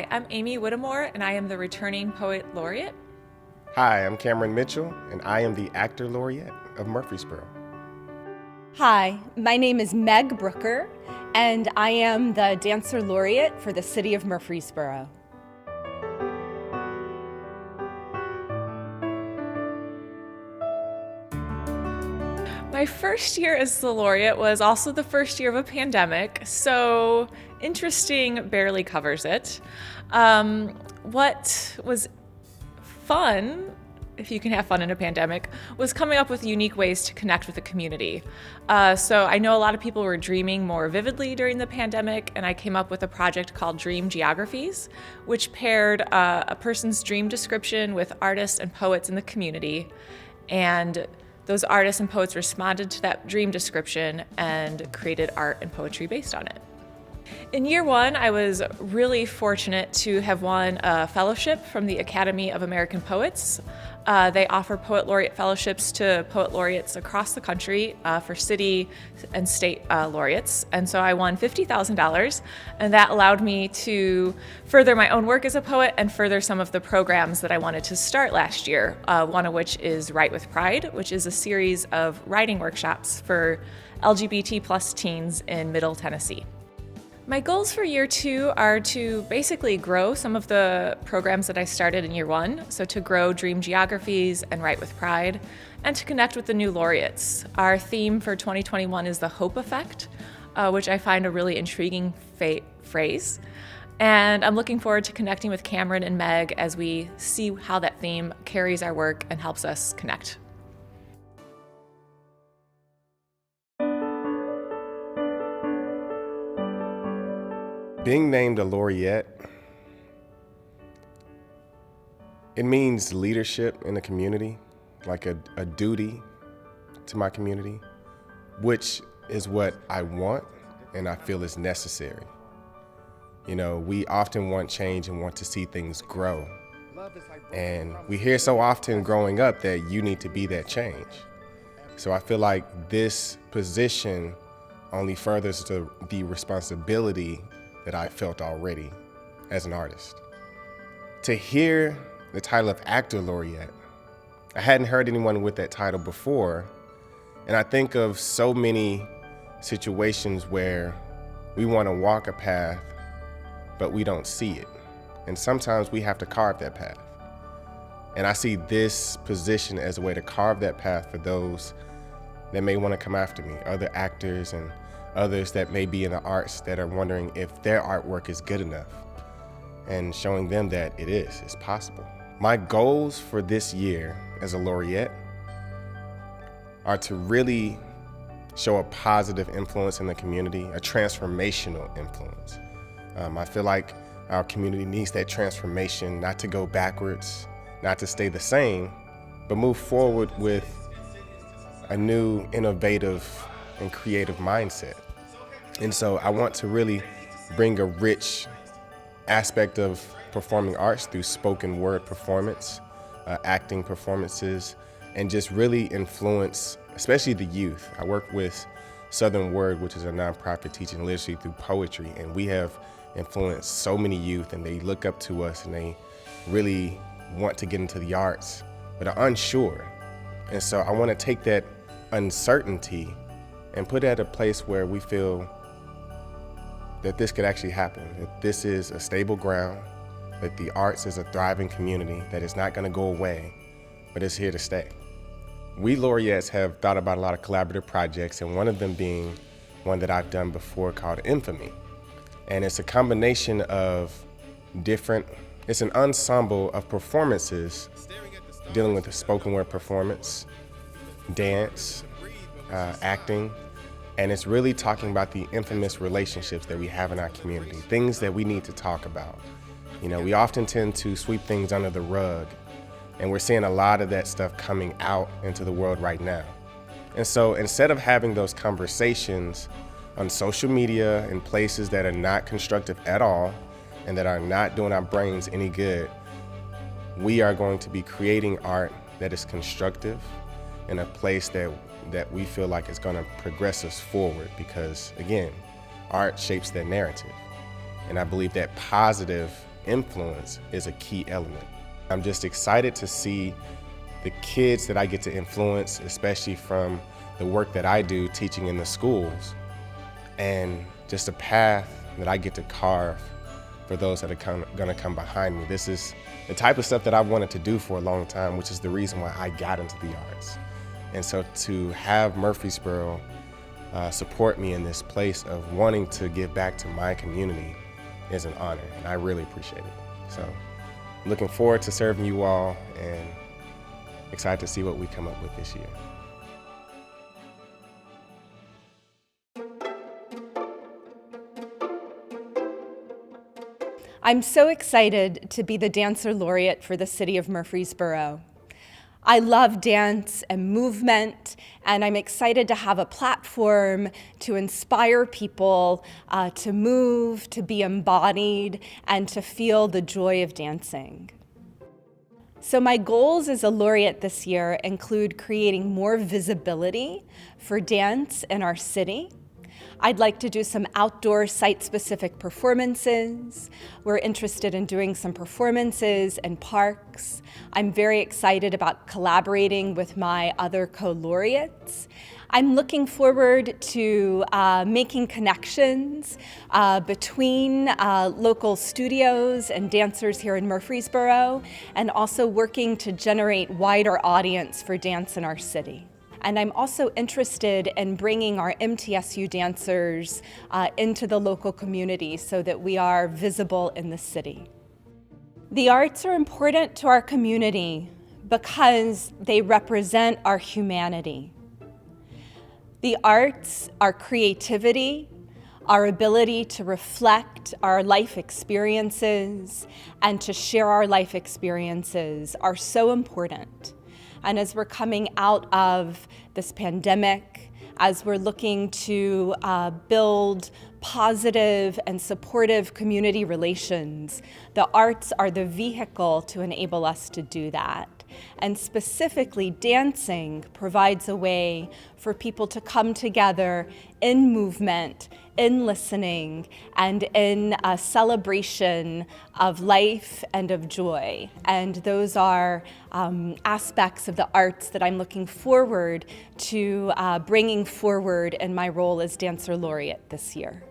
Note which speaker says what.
Speaker 1: Hi, I'm Amie Whittemore, and I am the returning Poet Laureate.
Speaker 2: Hi, I'm Cameron Mitchell, and I am the Actor Laureate of Murfreesboro.
Speaker 3: Hi, my name is Meg Brooker, and I am the Dancer Laureate for the City of Murfreesboro.
Speaker 1: My first year as the Laureate was also the first year of a pandemic, so interesting barely covers it. What was fun, if you can have fun in a pandemic, was coming up with unique ways to connect with the community. So I know a lot of people were dreaming more vividly during the pandemic, and I came up with a project called Dream Geographies, which paired a person's dream description with artists and poets in the community. And those artists and poets responded to that dream description and created art and poetry based on it. In year one, I was really fortunate to have won a fellowship from the Academy of American Poets. They offer Poet Laureate fellowships to Poet Laureates across the country for city and state laureates. And so I won $50,000, and that allowed me to further my own work as a poet and further some of the programs that I wanted to start last year, one of which is Write with Pride, which is a series of writing workshops for LGBT plus teens in Middle Tennessee. My goals for year two are to basically grow some of the programs that I started in year one, so to grow Dream Geographies and Write with Pride, and to connect with the new laureates. Our theme for 2021 is the Hope Effect, which I find a really intriguing phrase. And I'm looking forward to connecting with Cameron and Meg as we see how that theme carries our work and helps us connect.
Speaker 2: Being named a laureate, it means leadership in the community, like a duty to my community, which is what I want and I feel is necessary. You know, we often want change and want to see things grow. And we hear so often growing up that you need to be that change. So I feel like this position only furthers the responsibility that I felt already as an artist. To hear the title of Actor Laureate, I hadn't heard anyone with that title before, and I think of so many situations where we want to walk a path, but we don't see it. And sometimes we have to carve that path. And I see this position as a way to carve that path for those that may want to come after me, other actors and others that may be in the arts that are wondering if their artwork is good enough, and showing them that it's possible. My goals for this year as a laureate are to really show a positive influence in the community, a transformational influence. I feel like our community needs that transformation, not to go backwards, not to stay the same, but move forward with a new, innovative, and creative mindset. And so I want to really bring a rich aspect of performing arts through spoken word performance, acting performances, and just really influence, especially the youth. I work with Southern Word, which is a nonprofit teaching literacy through poetry, and we have influenced so many youth, and they look up to us and they really want to get into the arts, but are unsure. And so I want to take that uncertainty and put it at a place where we feel that this could actually happen, that this is a stable ground, that the arts is a thriving community, that it's not going to go away, but it's here to stay. We laureates have thought about a lot of collaborative projects, and one of them being one that I've done before called Infamy. And it's a combination of it's an ensemble of performances dealing with the spoken word performance, dance, acting, and it's really talking about the infamous relationships that we have in our community, things that we need to talk about. You know, we often tend to sweep things under the rug, and we're seeing a lot of that stuff coming out into the world right now. And so instead of having those conversations on social media in places that are not constructive at all and that are not doing our brains any good, we are going to be creating art that is constructive in a place that we feel like is going to progress us forward, because again, art shapes that narrative. And I believe that positive influence is a key element. I'm just excited to see the kids that I get to influence, especially from the work that I do teaching in the schools, and just a path that I get to carve for those that are gonna come behind me. This is the type of stuff that I've wanted to do for a long time, which is the reason why I got into the arts. And so to have Murfreesboro support me in this place of wanting to give back to my community is an honor, and I really appreciate it. So looking forward to serving you all and excited to see what we come up with this year.
Speaker 3: I'm so excited to be the Dancer Laureate for the city of Murfreesboro. I love dance and movement, and I'm excited to have a platform to inspire people to move, to be embodied, and to feel the joy of dancing. So my goals as a laureate this year include creating more visibility for dance in our city. I'd like to do some outdoor site-specific performances. We're interested in doing some performances in parks. I'm very excited about collaborating with my other co-laureates. I'm looking forward to making connections between local studios and dancers here in Murfreesboro, and also working to generate wider audience for dance in our city. And I'm also interested in bringing our MTSU dancers into the local community so that we are visible in the city. The arts are important to our community because they represent our humanity. The arts, our creativity, our ability to reflect our life experiences and to share our life experiences are so important. And as we're coming out of this pandemic, as we're looking to build positive and supportive community relations, the arts are the vehicle to enable us to do that. And specifically, dancing provides a way for people to come together in movement, in listening, and in a celebration of life and of joy. And those are aspects of the arts that I'm looking forward to bringing forward in my role as Dancer Laureate this year.